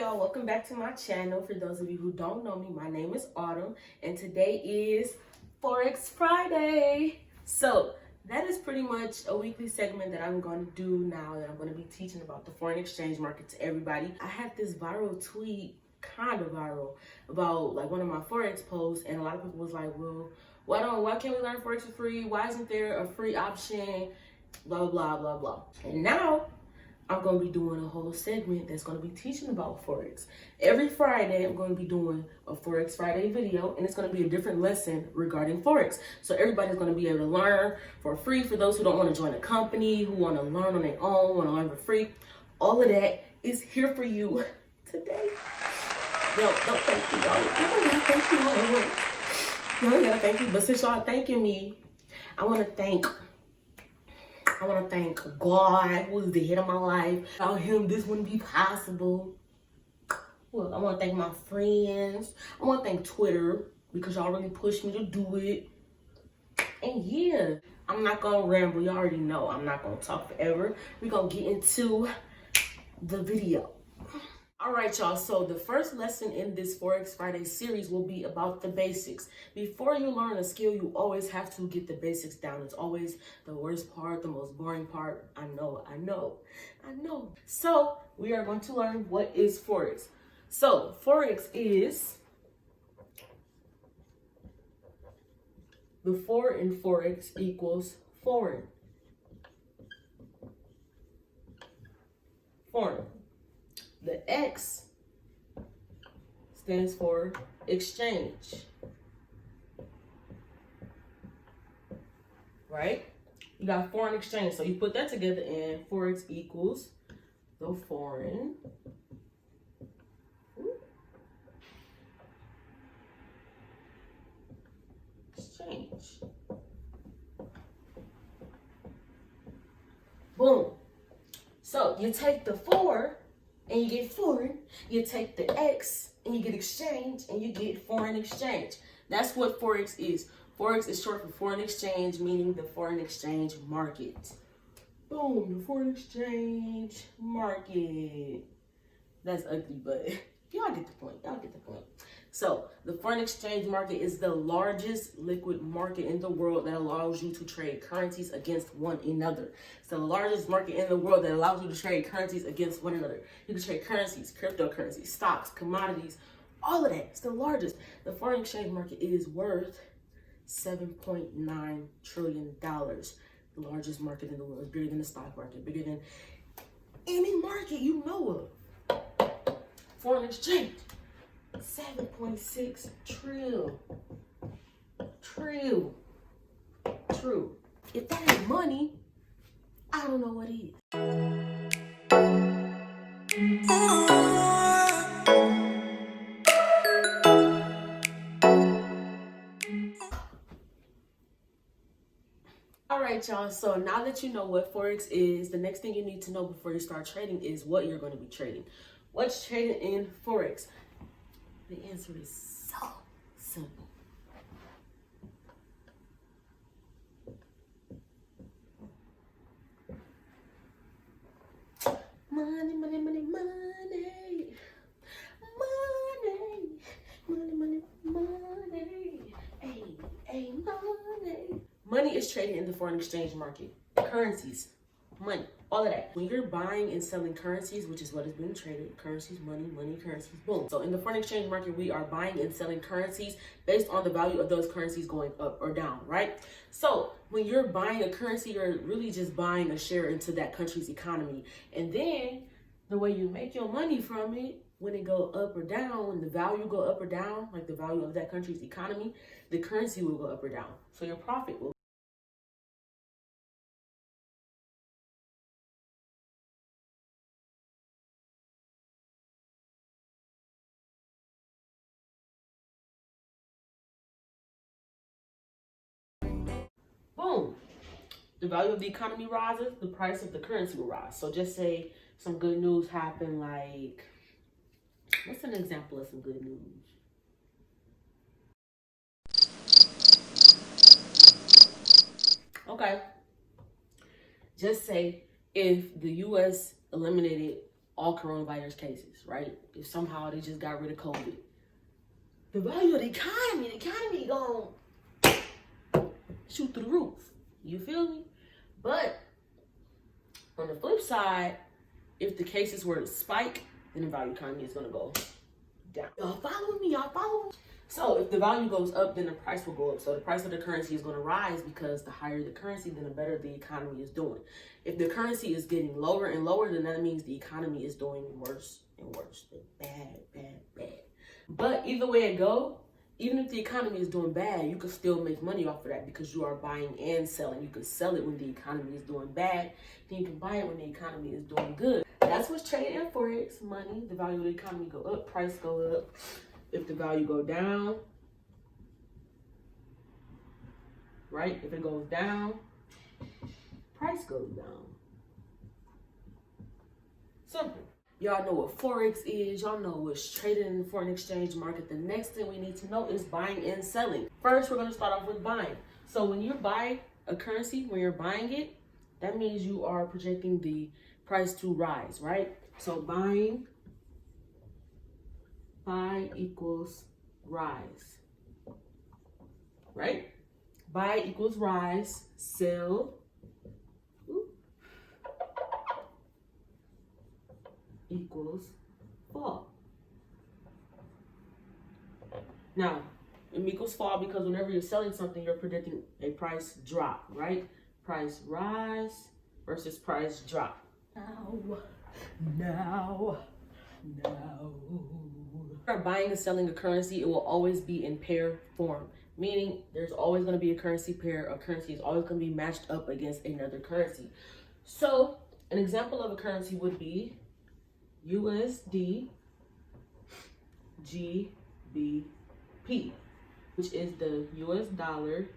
y'all, welcome back to my channel. For those of you who don't know me, my name is Autumn and today is Forex Friday. So that is pretty much a weekly segment that I'm going to do now, that I'm going to be teaching about the foreign exchange market to everybody. I had this viral tweet, kind of viral, about like one of my Forex posts, and a lot of people was like, well, why can't we learn Forex for free? Why isn't there a free option? Blah, blah, blah, blah. And now I'm going to be doing a whole segment that's going to be teaching about Forex. Every Friday, I'm going to be doing a Forex Friday video, and it's going to be a different lesson regarding Forex. So everybody's going to be able to learn for free. For those who don't want to join a company, who want to learn on their own, want to learn for free, all of that is here for you today. No, thank you, y'all. No, yeah, thank you. But since y'all thanking me, I want to thank God, who is the head of my life. Without him, this wouldn't be possible. Well, I want to thank my friends. I want to thank Twitter, because y'all really pushed me to do it. And yeah, I'm not going to ramble. You already know I'm not going to talk forever. We're going to get into the video. All right, y'all, so the first lesson in this Forex Friday series will be about the basics. Before you learn a skill, you always have to get the basics down. It's always the worst part, the most boring part. I know. So we are going to learn what is Forex. So Forex is, the 4 in Forex equals foreign. Foreign. The X stands for exchange, right? You got foreign exchange, so you put that together and Forex equals the foreign exchange. Boom. So you take the 4 and you get foreign, you take the X and you get exchange, and you get foreign exchange. That's what Forex is. Forex is short for foreign exchange, meaning the foreign exchange market. Boom, the foreign exchange market. That's ugly, but y'all get the point. So the foreign exchange market is the largest liquid market in the world that allows you to trade currencies against one another. It's the largest market in the world that allows you to trade currencies against one another. You can trade currencies, cryptocurrencies, stocks, commodities, all of that. It's the largest. The foreign exchange market is worth $7.9 trillion. The largest market in the world. It's bigger than the stock market, bigger than any market you know of. Foreign exchange. 7.6 trillion. True. If that ain't money, I don't know what is. All right, y'all. So now that you know what Forex is, the next thing you need to know before you start trading is what you're going to be trading. What's traded in Forex? The answer is so simple. Money, money, money, money. Money. Money is traded in the foreign exchange market. Currencies, money, all of that. When you're buying and selling currencies, which is what is being traded, currencies, money, currencies, boom. So in the foreign exchange market, we are buying and selling currencies based on the value of those currencies going up or down, right? So when you're buying a currency, you're really just buying a share into that country's economy. And then the way you make your money from it, when it go up or down, when the value go up or down, like the value of that country's economy, the currency will go up or down. So your profit will. Boom. The value of the economy rises, the price of the currency will rise. So just say some good news happened, like, what's an example of some good news? Okay. Just say if the U.S. eliminated all coronavirus cases, right? If somehow they just got rid of COVID, the value of the economy gonna shoot through the roof. You feel me? But on the flip side, if the cases were to spike, then the value economy is gonna go down. Y'all follow me? So if the value goes up, then the price will go up. So the price of the currency is going to rise because the higher the currency, then the better the economy is doing. If the currency is getting lower and lower, then that means the economy is doing worse and worse. Bad. But either way it go, even if the economy is doing bad, you can still make money off of that because you are buying and selling. You can sell it when the economy is doing bad, then you can buy it when the economy is doing good. That's what's traded in Forex money. The value of the economy go up, price go up. If the value go down, right? If it goes down, price goes down. Simple. Y'all know what Forex is. Y'all know what's traded in the foreign exchange market. The next thing we need to know is buying and selling. First, we're going to start off with buying. So when you buy a currency, when you're buying it, that means you are projecting the price to rise, right? So buy equals rise, right? Buy equals rise, sell equals fall. Now, it equals fall because whenever you're selling something, you're predicting a price drop, right? Price rise versus price drop. Now. Are buying and selling a currency, it will always be in pair form, meaning there's always going to be a currency pair. A currency is always going to be matched up against another currency. So an example of a currency would be USD GBP, which is the US dollar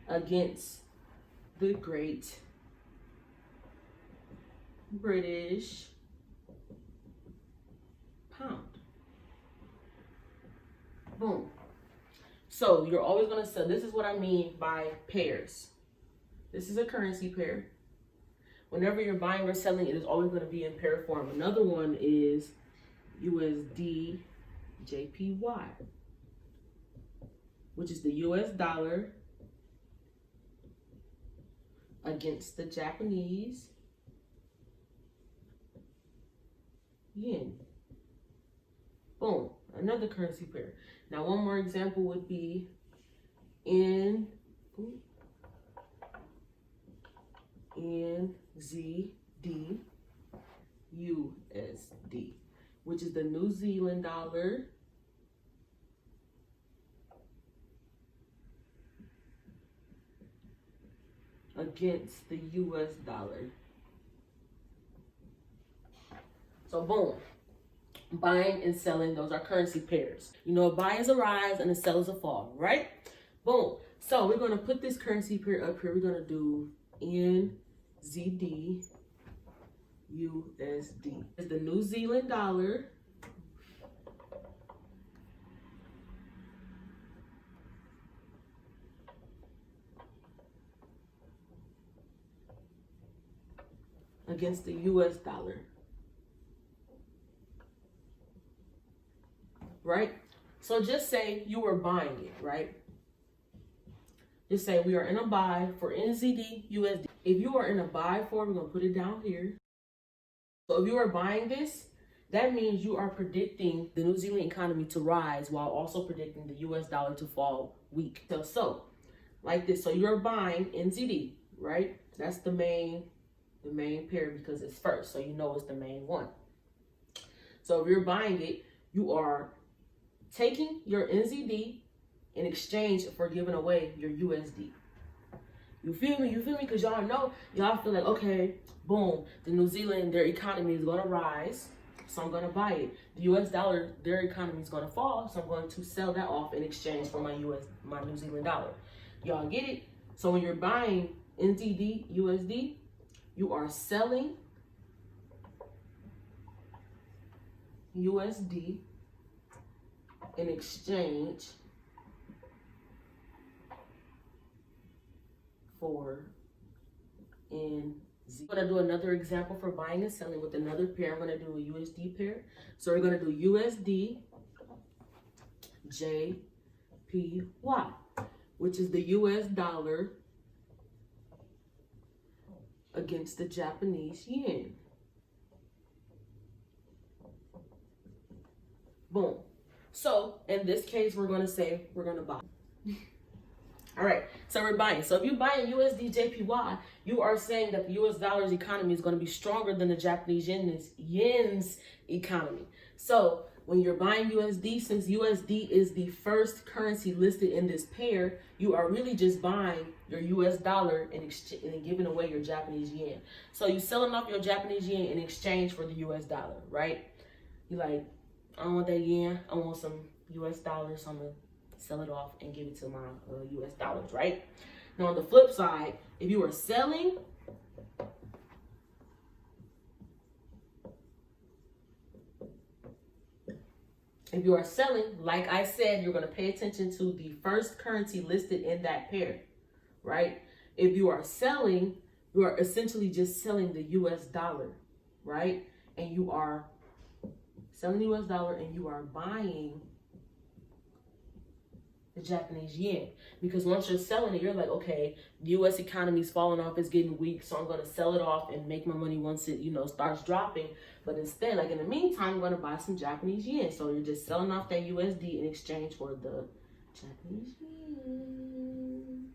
against the Great British pound. Boom. So you're always going to sell. This is what I mean by pairs. This is a currency pair. Whenever you're buying or selling, it is always going to be in pair form. Another one is USD JPY, which is the US dollar against the Japanese yen. Boom, another currency pair. Now, one more example would be NZD USD, which is the New Zealand dollar against the US dollar. So boom, buying and selling, those are currency pairs. You know, a buy is a rise and a sell is a fall, right? Boom. So we're going to put this currency pair up here. We're going to do NZD USD. It's the New Zealand dollar against the US dollar. Right? So just say you were buying it, right? Just say we are in a buy for NZD USD. If you are in a buy for, we're going to put it down here. So if you are buying this, that means you are predicting the New Zealand economy to rise while also predicting the US dollar to fall weak. So like this. So you're buying NZD, right? That's the main pair because it's first. So you know it's the main one. So if you're buying it, you are taking your NZD in exchange for giving away your USD. You feel me? Because y'all know, y'all feel like, okay, boom, the New Zealand, their economy is going to rise, so I'm going to buy it. The US dollar, their economy is going to fall, so I'm going to sell that off in exchange for my New Zealand dollar. Y'all get it? So when you're buying NZD USD, you are selling USD in exchange for NZD. I'm going to do another example for buying and selling with another pair. I'm going to do a USD pair. So we're going to do USD JPY, which is the US dollar against the Japanese yen. Boom. So in this case, we're going to say we're going to buy. All right, so we're buying. So if you're buying USD JPY, you are saying that the US dollar's economy is going to be stronger than the Japanese yen's economy. So when you're buying USD, since USD is the first currency listed in this pair, you are really just buying your US dollar and giving away your Japanese yen. So you're selling off your Japanese yen in exchange for the US dollar, right? You're like, I don't want that yen, I want some US dollars, so I'm going to sell it off and give it to my US dollars, right? Now on the flip side, if you are selling, like I said, you're going to pay attention to the first currency listed in that pair, right? If you are selling, you are essentially just selling the US dollar, right? And you are selling the US dollar and you are buying the Japanese yen. Because once you're selling it, you're like, okay, the US economy's falling off, it's getting weak, so I'm going to sell it off and make my money once it, starts dropping. But instead, like in the meantime, I'm going to buy some Japanese yen. So you're just selling off that USD in exchange for the Japanese yen.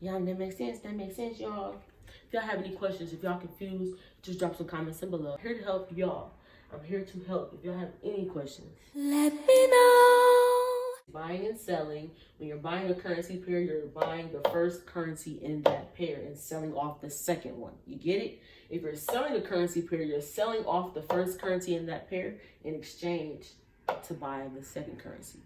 Yeah, that makes sense. That makes sense, y'all. If y'all have any questions, if y'all confused, just drop some comments in below. I'm here to help y'all. I'm here to help. If y'all have any questions, let me know. Buying and selling, when you're buying a currency pair, you're buying the first currency in that pair and selling off the second one. You get it? If you're selling a currency pair, you're selling off the first currency in that pair in exchange to buy the second currency.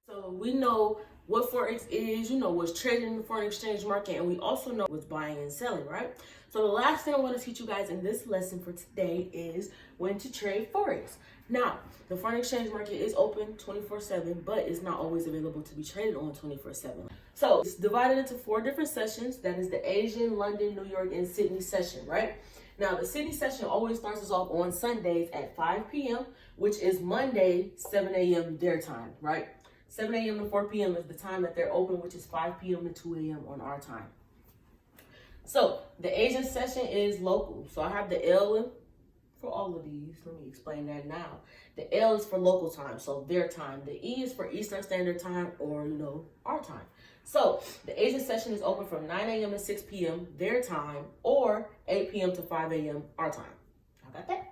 So we know what Forex is, what's trading in the foreign exchange market, and we also know what's buying and selling, right? So the last thing I want to teach you guys in this lesson for today is when to trade Forex. Now, the foreign exchange market is open 24/7, but it's not always available to be traded on 24/7. So it's divided into 4 different sessions. That is the Asian, London, New York, and Sydney session, right? Now, the Sydney session always starts us off on Sundays at 5 p.m., which is Monday, 7 a.m. their time, right? 7 a.m. to 4 p.m. is the time that they're open, which is 5 p.m. to 2 a.m. on our time. So the Asian session is local. So I have the L for all of these. Let me explain that now. The L is for local time, so their time. The E is for Eastern Standard Time or, our time. So the Asian session is open from 9 a.m. to 6 p.m. their time or 8 p.m. to 5 a.m. our time. I got that?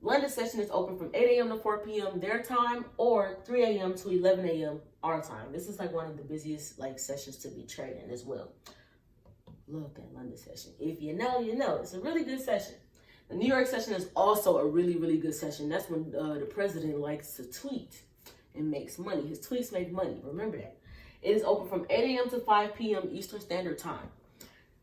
London session is open from 8 a.m. to 4 p.m. their time or 3 a.m. to 11 a.m. our time. This is like one of the busiest sessions to be trading as well. Love that London session. If you know, you know. It's a really good session. The New York session is also a really, really good session. That's when the president likes to tweet and makes money. His tweets make money. Remember that. It is open from 8 a.m. to 5 p.m. Eastern Standard Time.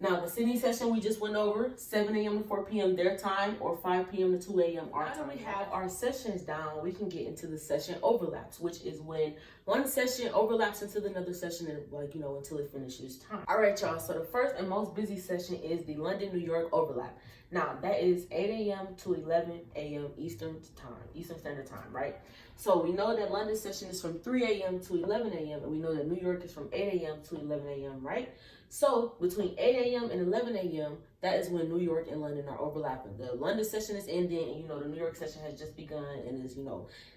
Now, the Sydney session we just went over, 7 a.m. to 4 p.m. their time or 5 p.m. to 2 a.m. our time. Now that we have our sessions down, we can get into the session overlaps, which is when one session overlaps into another session and until it finishes time. All right, y'all. So the first and most busy session is the London, New York overlap. Now, that is 8 a.m. to 11 a.m. Eastern Standard Time, right? So we know that London session is from 3 a.m. to 11 a.m. and we know that New York is from 8 a.m. to 11 a.m., right? So between 8 a.m. and 11 a.m., that is when New York and London are overlapping. The London session is ending and, the New York session has just begun and is,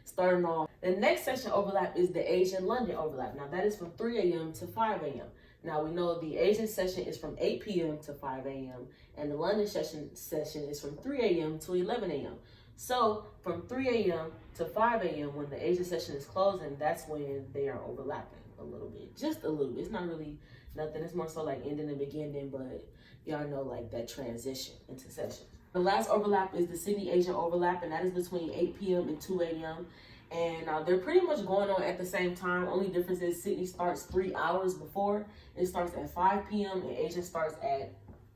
starting off. The next session overlap is the Asian London overlap. Now, that is from 3 a.m. to 5 a.m. Now, we know the Asian session is from 8 p.m. to 5 a.m. and the London session is from 3 a.m. to 11 a.m. So from 3 a.m. to 5 a.m. when the Asian session is closing, that's when they are overlapping a little bit. Just a little bit. It's not really nothing. It's more so like ending and beginning, but y'all know that transition into session. The last overlap is the Sydney Asian overlap, and that is between 8 p.m. and 2 a.m. And they're pretty much going on at the same time. Only difference is Sydney starts 3 hours before. It starts at 5 p.m. and Asian starts at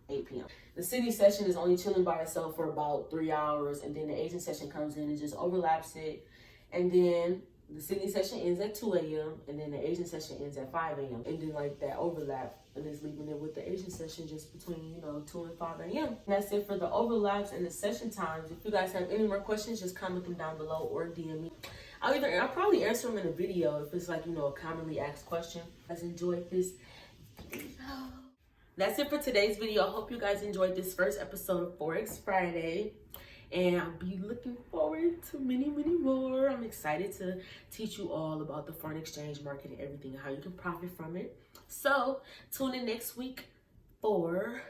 8 p.m. The Sydney session is only chilling by itself for about 3 hours, and then the Asian session comes in and just overlaps it. And then the Sydney session ends at 2 a.m. and then the Asian session ends at 5 a.m. And then like that overlap, and it's leaving it with the Asian session just between, 2 and 5 a.m. And that's it for the overlaps and the session times. If you guys have any more questions, just comment them down below or DM me. I'll probably answer them in a video if it's like, a commonly asked question. You guys enjoyed this video. That's it for today's video. I hope you guys enjoyed this first episode of Forex Friday. And I'll be looking forward to many, many more. I'm excited to teach you all about the foreign exchange market and everything and how you can profit from it. So tune in next week for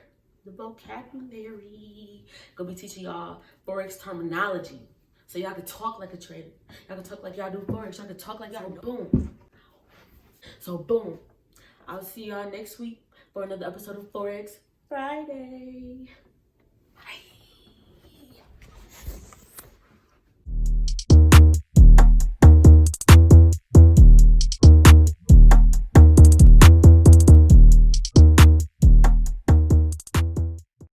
the vocabulary. Gonna be teaching y'all Forex terminology. So y'all can talk like a trader. Y'all can talk like y'all do Forex. Y'all can talk like y'all do boom. So boom. I'll see y'all next week for another episode of Forex Friday.